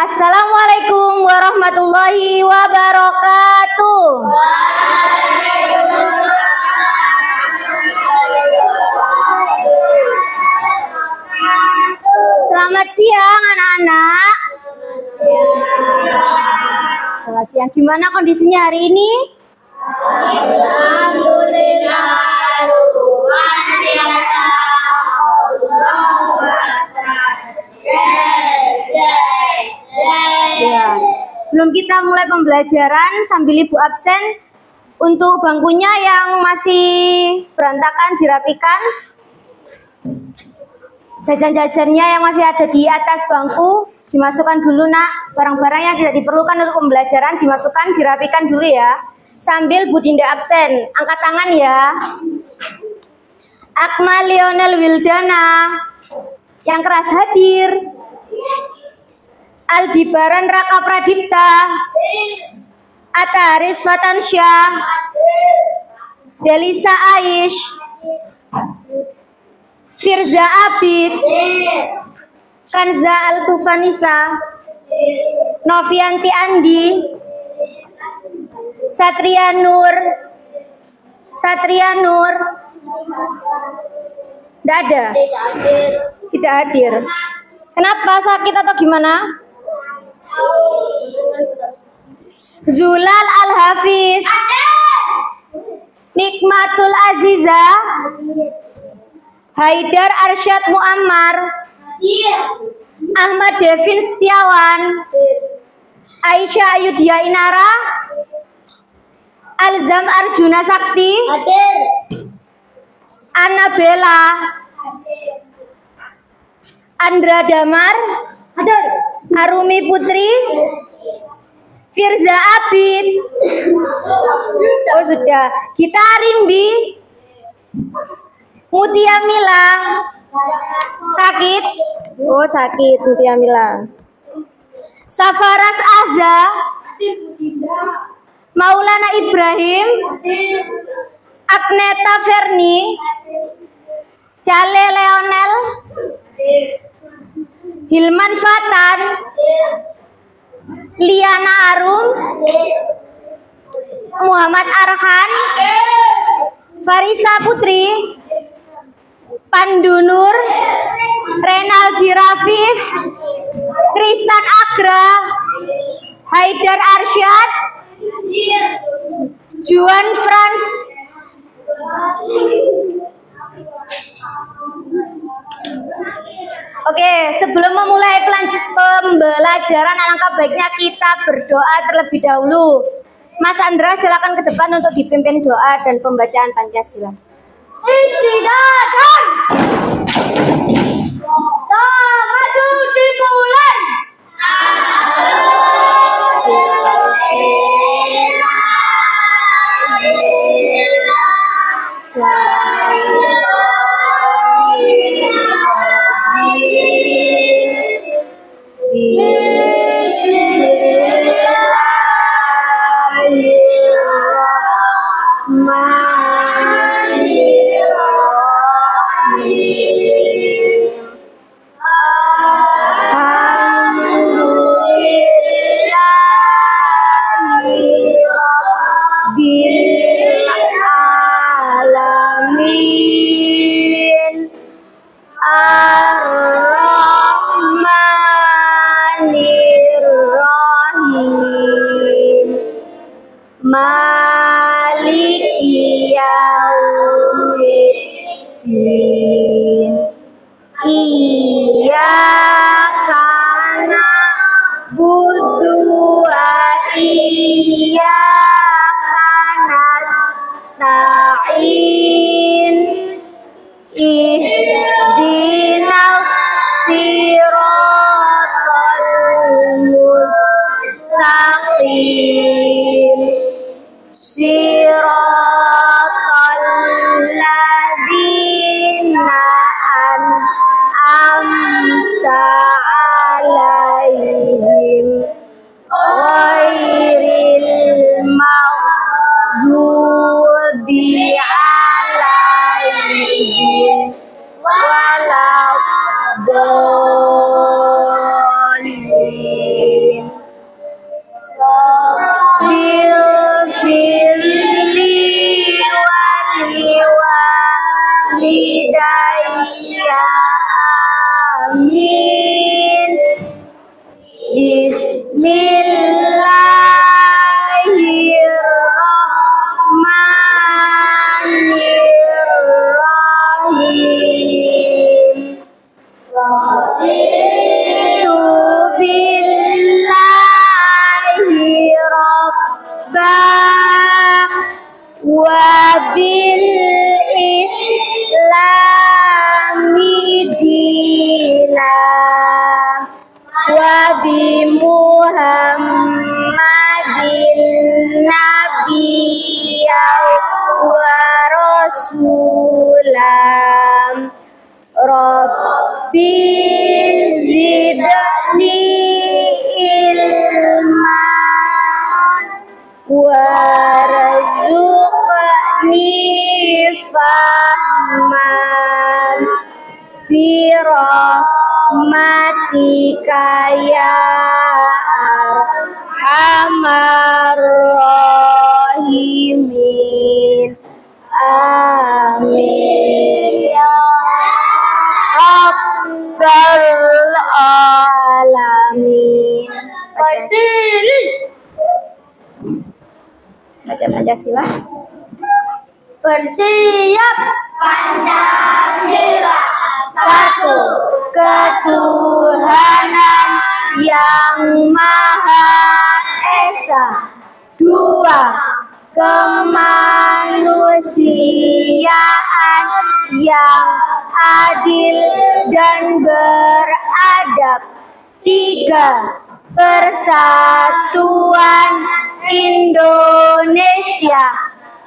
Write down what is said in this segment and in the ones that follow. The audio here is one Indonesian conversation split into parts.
Assalamualaikum warahmatullahi wabarakatuh. Selamat siang anak-anak. Selamat siang. Gimana kondisinya hari ini? Alhamdulillah, luar biasa. Ya. Sebelum kita mulai pembelajaran sambil ibu absen, untuk bangkunya yang masih berantakan dirapikan. Jajan-jajannya yang masih ada di atas bangku dimasukkan dulu nak. Barang-barang yang tidak diperlukan untuk pembelajaran dimasukkan, dirapikan dulu ya. Sambil Bu Dinda absen, angkat tangan ya. Akmal Lionel Wildana yang keras hadir. Aldibaran Raka Pradipta, Atta Haris Fatansyah, Delisa Aish, Firza Abid, Kanza Altufanisa, Novianti Andi, Satria Nur, tidak hadir. Kenapa, sakit atau gimana? Zulal Al-Hafiz, Nikmatul Aziza, Haidar Arsyad Muammar, Ahmad Devin Setiawan, Aisyah Ayudia Inara, Alzam Arjuna Sakti, Annabella, Andra Damar, Arumi Putri, Firza Abid. Oh sudah. Gita Rimbi, Mutia Mila. Sakit? Oh sakit Mutia Mila. Safaras Azza, Maulana Ibrahim, Agneta Verni, Cale Leonel, Hilman Fatan, Liana Arum, Muhammad Arhan, Farisa Putri, Pandunur, Renaldi Rafif, Tristan Agra, Haidar Arsyad, Juan Frans. Oke, sebelum memulai pembelajaran, alangkah baiknya kita berdoa terlebih dahulu. Mas Andra, silakan ke depan untuk dipimpin doa dan pembacaan Pancasila. Istidadan. Maju dimulai. Maliki yaumiddin. Iyyaka na'budu wa iyyaka nasta'in. Ihdinas siratal mustaqim. Siratal ladzina an'amta 'alaihim ghairil maghdubi 'alaihim waladdallin. bil islami dina wa bi Muhammadin nabiyya wa rasulam Rabbi zidni ilman warzuqni fahman birahmatika ya arhamar rahimin. Amin ya Rabbal alamin. Berdiri. Baca Pancasila. Bersiap. Pancasila. Satu, ketuhanan yang Maha Esa. Dua, kemanusiaan yang adil dan beradab. Tiga, persatuan Indonesia.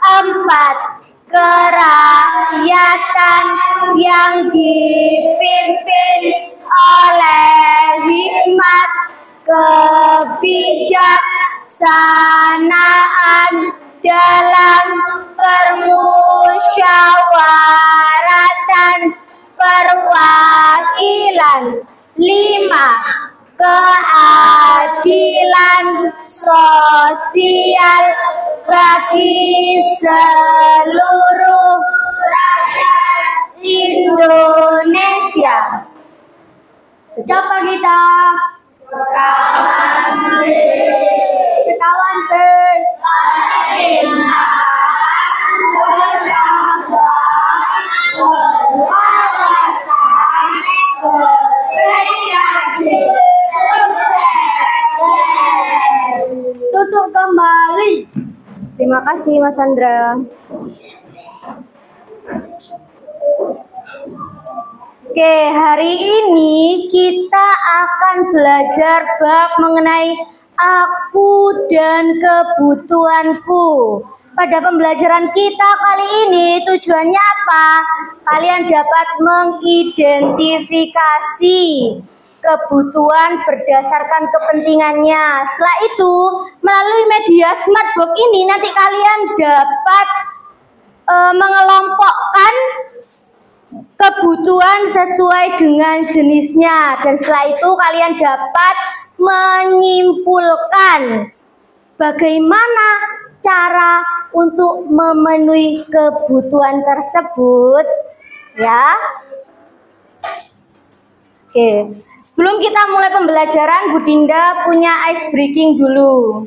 Empat, kerakyatan yang dipimpin oleh hikmat, kebijaksanaan dalam permusyawaratan perwakilan. Lima, keadilan sosial bagi seluruh rakyat Indonesia. Siapa kita? Sekawan B. Tutup kembali. Terima kasih Mas Andra. Oke, hari ini kita akan belajar bab mengenai aku dan kebutuhanku. Pada pembelajaran kita kali ini tujuannya apa? Kalian dapat mengidentifikasi kebutuhan berdasarkan kepentingannya. Setelah itu, melalui media Smartbox ini nanti kalian dapat mengelompokkan kebutuhan sesuai dengan jenisnya, dan setelah itu kalian dapat menyimpulkan bagaimana cara untuk memenuhi kebutuhan tersebut, ya. Oke, sebelum kita mulai pembelajaran, Bu Dinda punya ice breaking dulu.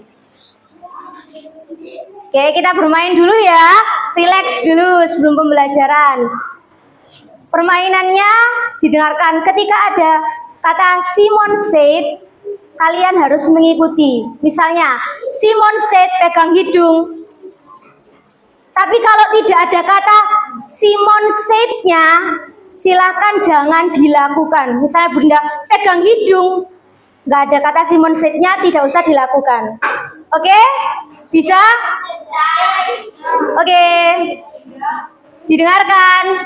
Oke, kita bermain dulu ya, relax dulu sebelum pembelajaran. Permainannya didengarkan. Ketika ada kata Simon said, kalian harus mengikuti. Misalnya, Simon said pegang hidung. Tapi kalau tidak ada kata Simon said-nya, silakan jangan dilakukan. Misalnya Bunda pegang hidung, nggak ada kata Simon said-nya, tidak usah dilakukan. Oke? Bisa? Oke. Didengarkan.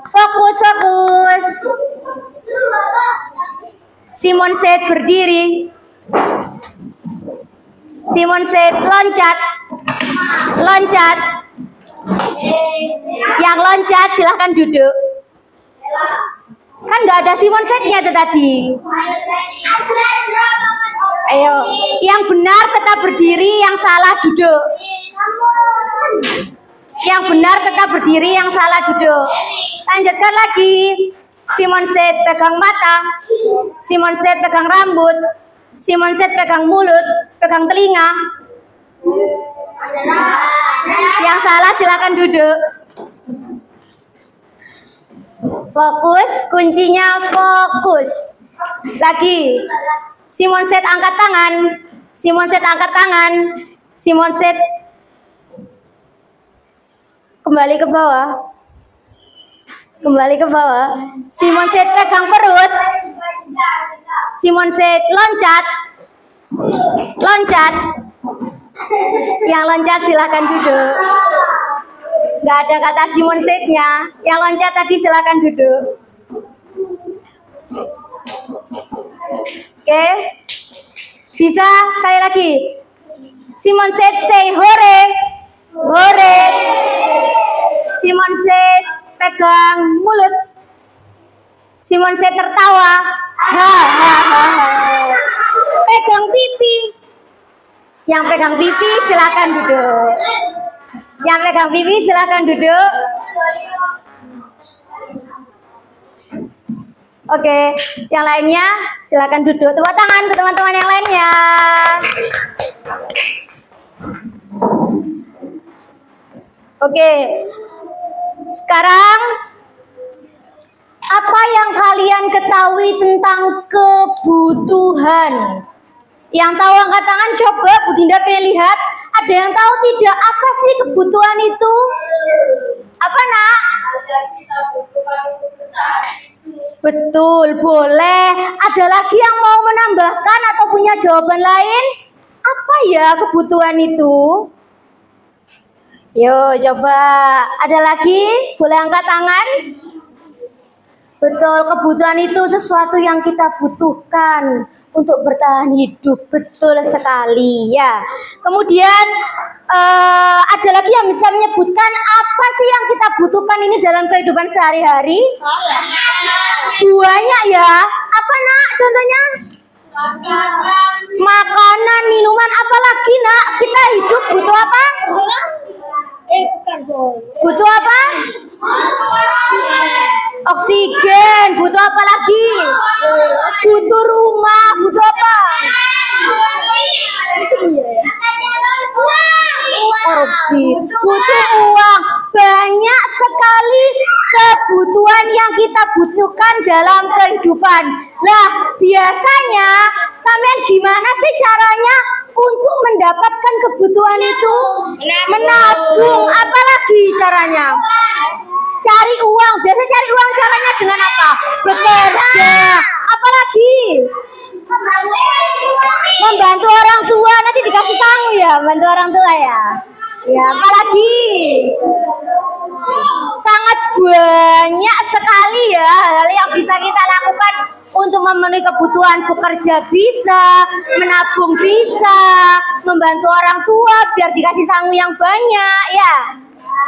Fokus, fokus. Simon said berdiri. Simon said loncat. Loncat. Yang loncat silahkan duduk. Kan nggak ada Simon said-nya itu tadi. Ayo, yang benar tetap berdiri, yang salah duduk. Yang benar tetap berdiri, yang salah duduk. Lanjutkan lagi. Simon said pegang mata. Simon said pegang rambut. Simon said pegang mulut, pegang telinga. Yang salah silakan duduk. Fokus, kuncinya fokus. Lagi. Simon said angkat tangan. Simon said angkat tangan. Simon said Kembali ke bawah. Kembali ke bawah. Simon Said pegang perut. Simon Said loncat. Loncat. Yang loncat silakan duduk. Nggak ada kata Simon Said-nya. Yang loncat tadi silakan duduk. Oke. Bisa sekali lagi. Simon Said say hore. Hore. Simon Said pegang mulut. Simon Said tertawa. Ha ha ha. Pegang pipi. Yang pegang pipi silakan duduk. Yang pegang pipi silakan duduk. Oke, yang lainnya silakan duduk. Tepuk tangan ke teman-teman yang lainnya. Oke, sekarang apa yang kalian ketahui tentang kebutuhan? Yang tahu angkat tangan, coba Bu Dinda pengen lihat. Ada yang tahu tidak apa sih kebutuhan itu? Apa nak? Betul, boleh. Ada lagi yang mau menambahkan atau punya jawaban lain? Apa ya kebutuhan itu? Yuk coba. Ada lagi? Boleh angkat tangan? Betul, kebutuhan itu sesuatu yang kita butuhkan untuk bertahan hidup. Betul sekali ya. Kemudian ada lagi yang bisa menyebutkan apa sih yang kita butuhkan ini dalam kehidupan sehari-hari? Banyak ya. Apa nak contohnya? Makanan, minuman, apalagi nak? Kita hidup butuh apa? Butuh apa? Oksigen. Butuh apa lagi? Butuh rumah. Butuh apa? Korupsi. Butuh uang. Banyak sekali kebutuhan yang kita butuhkan dalam kehidupan. Lah, biasanya sampean gimana sih caranya untuk mendapatkan kebutuhan itu? Menabung. Apalagi caranya? Cari uang. Biasa cari uang caranya dengan apa? Bekerja. Apalagi? Membantu orang tua. Nanti dikasih sangu ya, membantu orang tua ya. Ya, apalagi? Sangat banyak sekali ya hal yang bisa kita lakukan untuk memenuhi kebutuhan. Bekerja bisa, menabung bisa, membantu orang tua biar dikasih sangu yang banyak ya.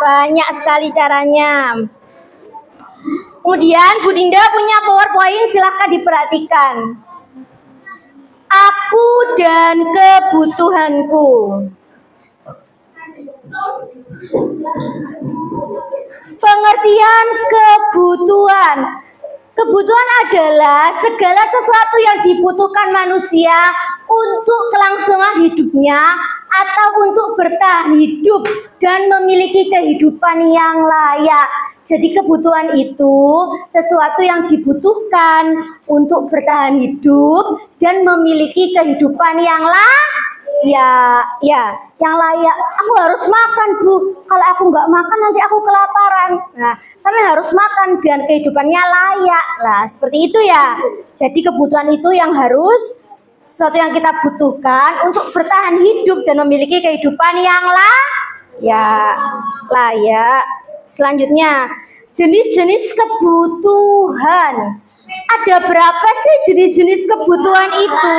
Banyak sekali caranya. Kemudian Bu Dinda punya PowerPoint, silahkan diperhatikan. Aku dan kebutuhanku. Pengertian kebutuhan. Kebutuhan adalah segala sesuatu yang dibutuhkan manusia untuk kelangsungan hidupnya atau untuk bertahan hidup dan memiliki kehidupan yang layak. Jadi kebutuhan itu sesuatu yang dibutuhkan untuk bertahan hidup dan memiliki kehidupan yang yang layak. Aku harus makan, Bu. Kalau aku nggak makan nanti aku kelaparan. Nah, sampai harus makan biar kehidupannya layak. Lah, seperti itu ya. Jadi kebutuhan itu yang harus sesuatu yang kita butuhkan untuk bertahan hidup dan memiliki kehidupan yang layak. Selanjutnya, jenis-jenis kebutuhan. Ada berapa sih jenis-jenis kebutuhan itu?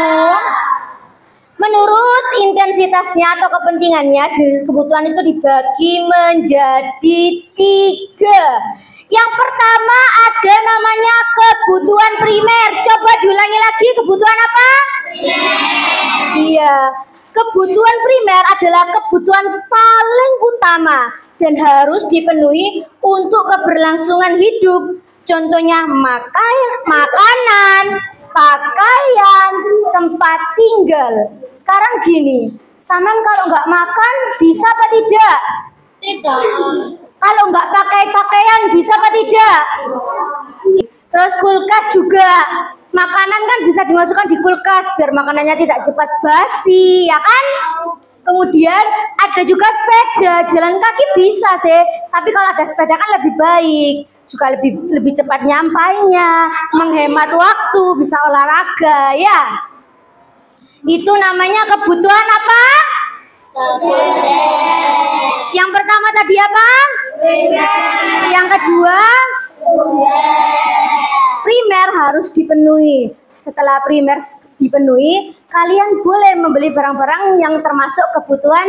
Menurut intensitasnya atau kepentingannya, jenis kebutuhan itu dibagi menjadi 3. Yang pertama ada namanya kebutuhan primer. Coba diulangi lagi, kebutuhan apa? Iya, kebutuhan primer adalah kebutuhan paling utama dan harus dipenuhi untuk keberlangsungan hidup. Contohnya makanan, pakaian, tempat tinggal. Sekarang gini, Saman kalau nggak makan bisa apa tidak? Tidak. Kalau nggak pakai pakaian bisa apa tidak? Terus kulkas juga. Makanan kan bisa dimasukkan di kulkas biar makanannya tidak cepat basi, ya kan? Kemudian ada juga sepeda, jalan kaki bisa sih, Tapi kalau ada sepeda kan lebih baik, juga lebih cepat nyampainya, menghemat waktu, bisa olahraga ya. Itu namanya kebutuhan apa? Yang pertama tadi apa? Yang kedua? Primer harus dipenuhi. Setelah primer dipenuhi, kalian boleh membeli barang-barang yang termasuk kebutuhan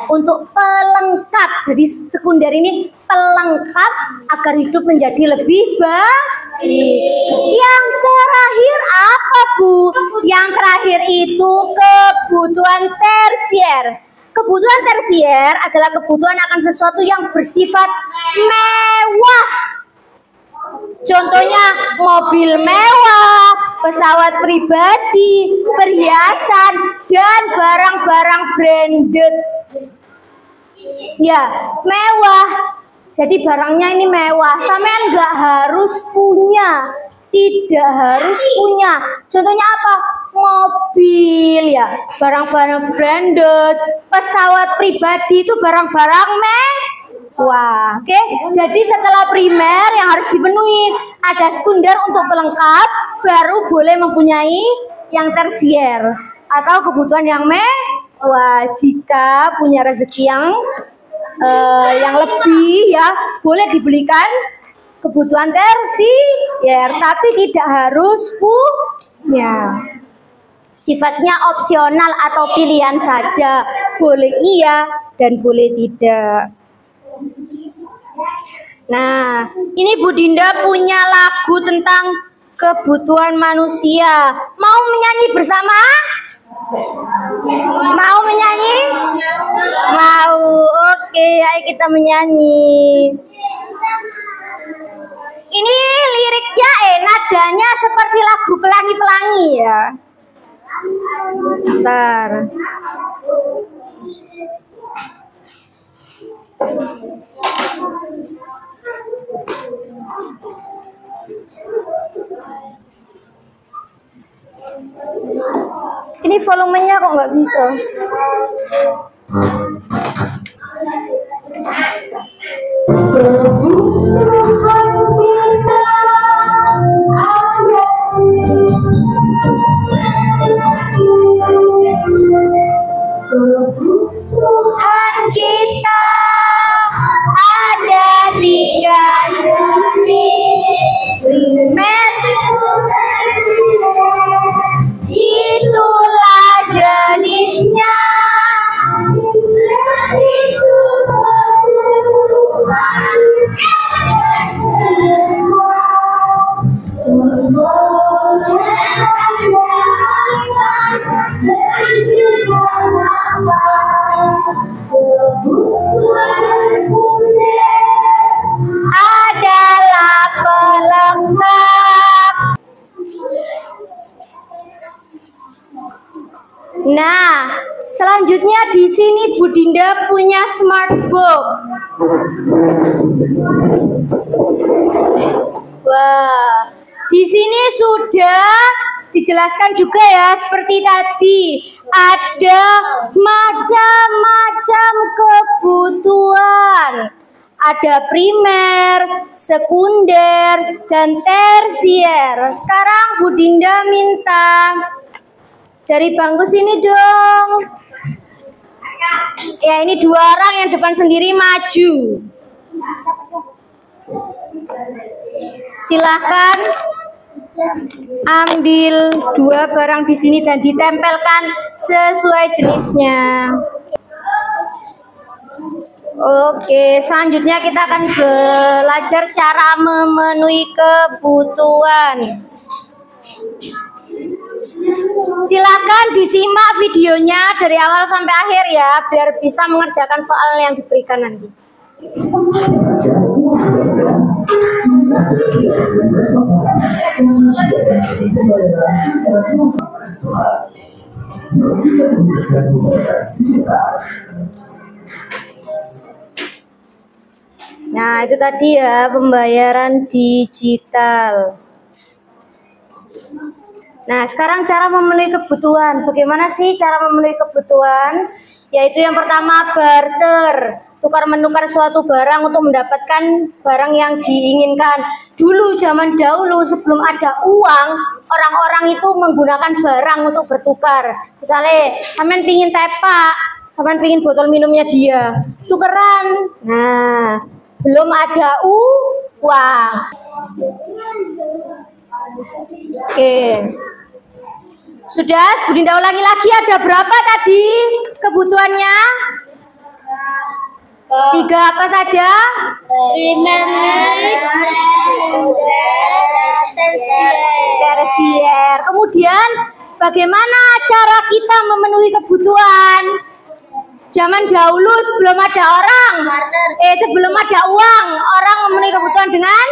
untuk pelengkap. Jadi sekunder ini pelengkap agar hidup menjadi lebih baik. Yang terakhir apa, Bu? Yang terakhir itu kebutuhan tersier. Kebutuhan tersier adalah kebutuhan akan sesuatu yang bersifat mewah. Contohnya mobil mewah, pesawat pribadi, perhiasan, dan barang-barang branded. Ya, mewah. Jadi barangnya ini mewah. Sampean nggak harus punya, tidak harus punya. Contohnya apa? Mobil ya, barang-barang branded, pesawat pribadi itu barang-barang mewah. Oke, jadi setelah primer yang harus dipenuhi, ada sekunder untuk pelengkap, baru boleh mempunyai yang tersier atau kebutuhan yang mewah. Jika punya rezeki yang lebih ya, boleh dibelikan kebutuhan tersier, tapi tidak harus punya. Sifatnya opsional atau pilihan saja, boleh iya dan boleh tidak. Nah, ini Bu Dinda punya lagu tentang kebutuhan manusia. Mau menyanyi bersama? Mau menyanyi? Mau. Oke, ayo kita menyanyi. Ini liriknya nadanya seperti lagu pelangi-pelangi ya. Sebentar. Ini volumenya kok nggak bisa. Kebutuhan kita ada tiga unit. Primer, itulah jenisnya. Adalah pelengkap. Nah, selanjutnya di sini Bu Dinda punya smart box. Wah, di sini sudah dijelaskan juga ya, seperti tadi ada macam-macam kebutuhan. Ada primer, sekunder, dan tersier. Sekarang Bu Dinda minta dari bangku sini dong. Ya, ini dua orang yang depan sendiri maju. Silahkan ambil dua barang di sini dan ditempelkan sesuai jenisnya. Oke, selanjutnya kita akan belajar cara memenuhi kebutuhan. Silakan disimak videonya dari awal sampai akhir ya, biar bisa mengerjakan soal yang diberikan nanti. Nah, itu tadi ya pembayaran digital. Nah, sekarang cara memenuhi kebutuhan. Bagaimana sih cara memenuhi kebutuhan? Yaitu yang pertama barter. tukar menukar suatu barang untuk mendapatkan barang yang diinginkan. Dulu zaman dahulu sebelum ada uang, orang-orang itu menggunakan barang untuk bertukar. Misalnya, sampean pingin tepak, sampean pingin botol minumnya dia, tukeran. Nah, belum ada uang. Oke. Sudah, Bu Dinda ulangi lagi, ada berapa tadi kebutuhannya? 3 apa saja? Tersier. Kemudian bagaimana cara kita memenuhi kebutuhan? Zaman dahulu sebelum ada orang, sebelum ada uang, orang memenuhi kebutuhan dengan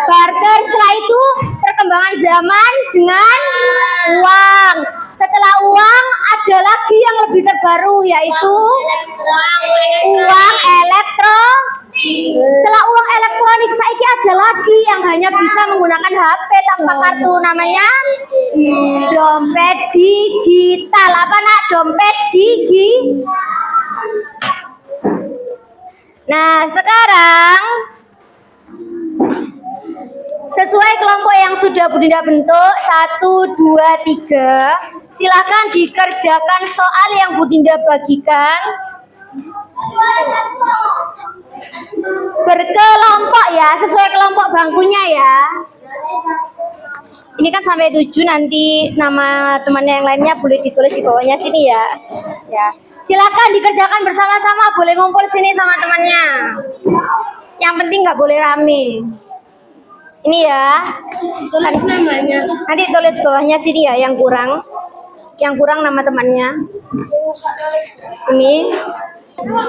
barter. Setelah itu perkembangan zaman dengan uang. Setelah uang ada lagi yang lebih terbaru, yaitu uang elektronik. Setelah uang elektronik, saiki ada lagi yang hanya bisa menggunakan HP tanpa kartu, namanya dompet digital. Apa nak? Dompet digital. Nah, sekarang sesuai kelompok yang sudah Bu Dinda bentuk 1, 2, 3, silakan dikerjakan soal yang Bu Dinda bagikan berkelompok ya, sesuai kelompok bangkunya ya. Ini kan sampai 7, nanti nama temannya yang lainnya boleh ditulis di bawahnya sini ya. Ya, silakan dikerjakan bersama-sama, boleh ngumpul sini sama temannya. Yang penting nggak boleh rame. Ini ya, tulis namanya. Nanti tulis bawahnya sini ya, yang kurang nama temannya. Ini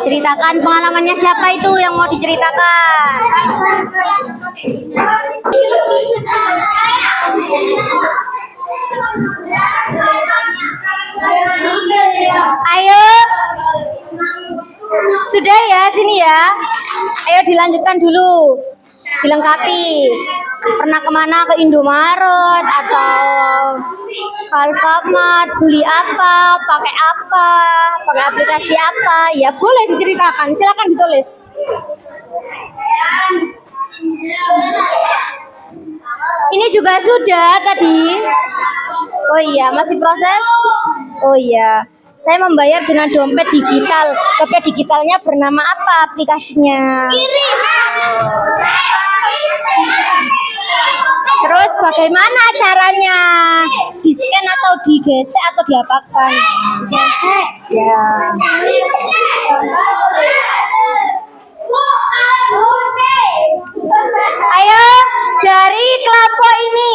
ceritakan pengalamannya, siapa itu yang mau diceritakan? Ayo, sudah ya, sini ya. Ayo dilanjutkan dulu. Dilengkapi, pernah kemana, ke Indomaret atau Alfamart, beli apa, pakai aplikasi apa, ya boleh diceritakan, silakan ditulis. Ini juga sudah tadi. Oh iya, masih proses. Oh iya, saya membayar dengan dompet digital. Dompet digitalnya bernama apa aplikasinya? Terus bagaimana caranya? Di-scan atau digesek atau diapakan? Ya. Ayo, dari kelompok ini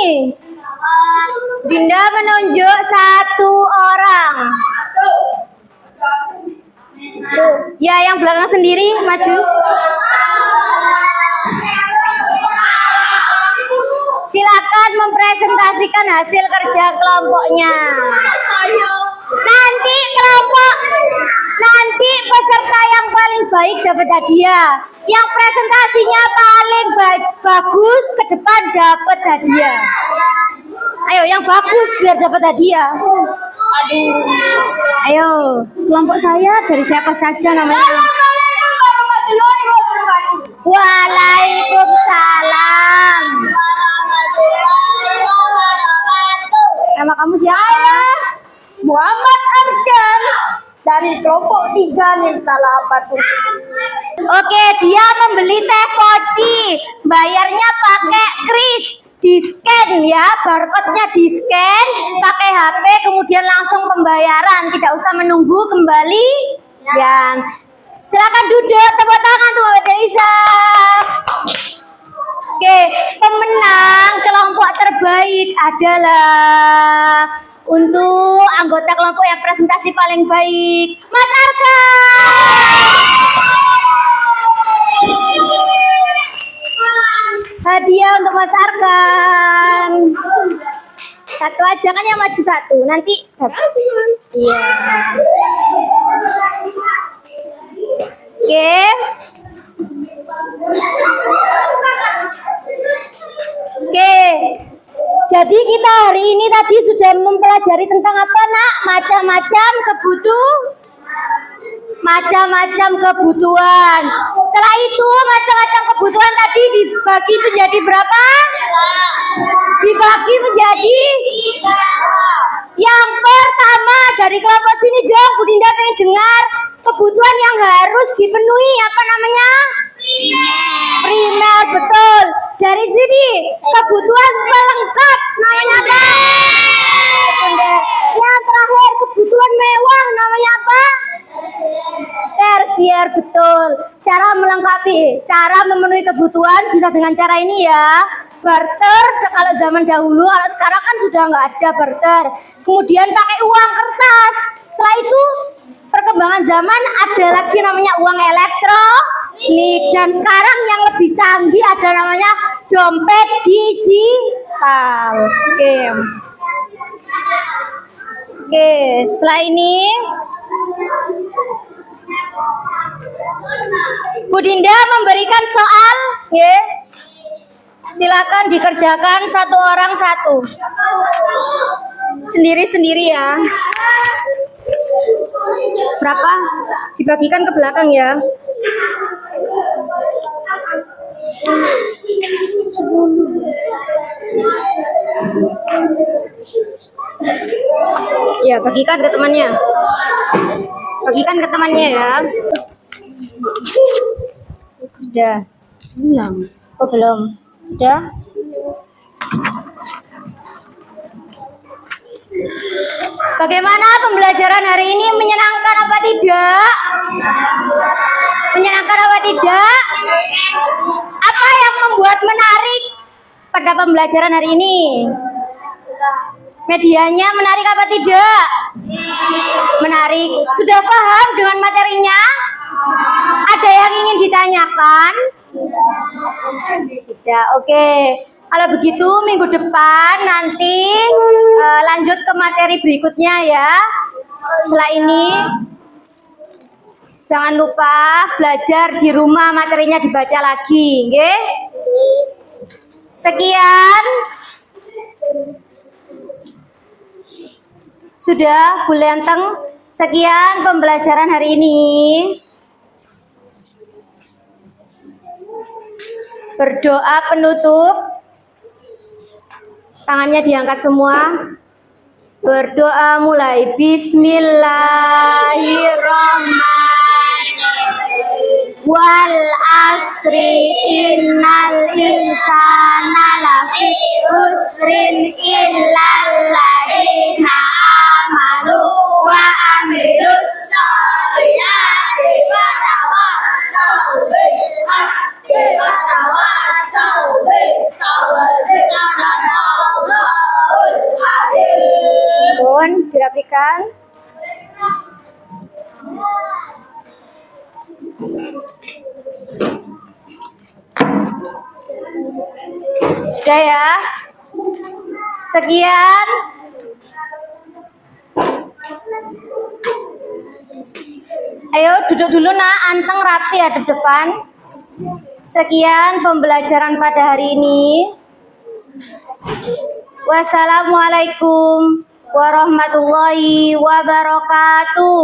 Dinda menunjuk 1 orang. Ya, yang belakang sendiri maju. Silakan mempresentasikan hasil kerja kelompoknya. Nanti peserta yang paling baik dapat hadiah. Yang presentasinya paling bagus ke depan dapat hadiah. Ayo, yang bagus biar dapat hadiah. Ayo, kelompok saya dari siapa saja namanya? Waalaikumsalam. Nama kamu siapa? Muhammad Arkan dari kelompok 3 Nirtalapatul. Oke, dia membeli teh poci, bayarnya pakai kris, di-scan ya, barcode-nya di-scan pakai HP, kemudian langsung pembayaran, tidak usah menunggu kembali. Yang silakan duduk, tepuk tangan tuh Mbak Denisa. Oke, pemenang kelompok terbaik adalah untuk anggota kelompok yang presentasi paling baik, Mas Arkan. Hadiah untuk Mas Arkan. Satu aja kan, yang maju 1, nanti iya. Oke. Oke. Jadi kita hari ini tadi sudah mempelajari tentang apa nak? Macam-macam macam-macam kebutuhan. Setelah itu macam-macam kebutuhan tadi dibagi menjadi berapa? Dibagi menjadi yang pertama dari kelompok sini dong, Bu Dinda pengen dengar kebutuhan yang harus dipenuhi apa namanya? Primer, betul. Dari sini kebutuhan pelengkap namanya apa? Yang terakhir kebutuhan mewah namanya apa? Tersier, betul. Cara melengkapi, cara memenuhi kebutuhan bisa dengan cara ini ya. Barter, kalau zaman dahulu, kalau sekarang kan sudah nggak ada barter. Kemudian pakai uang kertas. Setelah itu perkembangan zaman ada lagi namanya uang elektronik, dan sekarang yang lebih canggih ada namanya dompet digital. Oke, setelah ini Bu Dinda memberikan soal, ya. Silakan dikerjakan satu orang satu. Sendiri-sendiri ya. Berapa? Dibagikan ke belakang ya. Ya, bagikan ke temannya. Bagikan ke temannya ya. Sudah. Belum. Oh, belum. Sudah. Bagaimana pembelajaran hari ini, menyenangkan apa tidak? Menyenangkan apa tidak? Apa yang membuat menarik pada pembelajaran hari ini? Medianya menarik apa tidak? Menarik. Sudah paham dengan materinya? Ada yang ingin ditanyakan? Tidak. Oke. Kalau begitu minggu depan nanti lanjut ke materi berikutnya ya. Setelah ini jangan lupa belajar di rumah, materinya dibaca lagi, nggih? Sekian. Sudah, Bu Lenteng. Sekian pembelajaran hari ini. Berdoa penutup. Tangannya diangkat semua. Berdoa mulai. Bismillahirrahmanirrahim. Wal asri innal insana lafi usrin illal ladzina amanu wa amilus sholihati wa tawassaw bil haqqi wa tawassaw bis sabri. Pun dirapikan. Sudah ya. Sekian. Ayo duduk dulu nak, anteng rapi hadap depan. Sekian pembelajaran pada hari ini. Wassalamualaikum warahmatullahi wabarakatuh.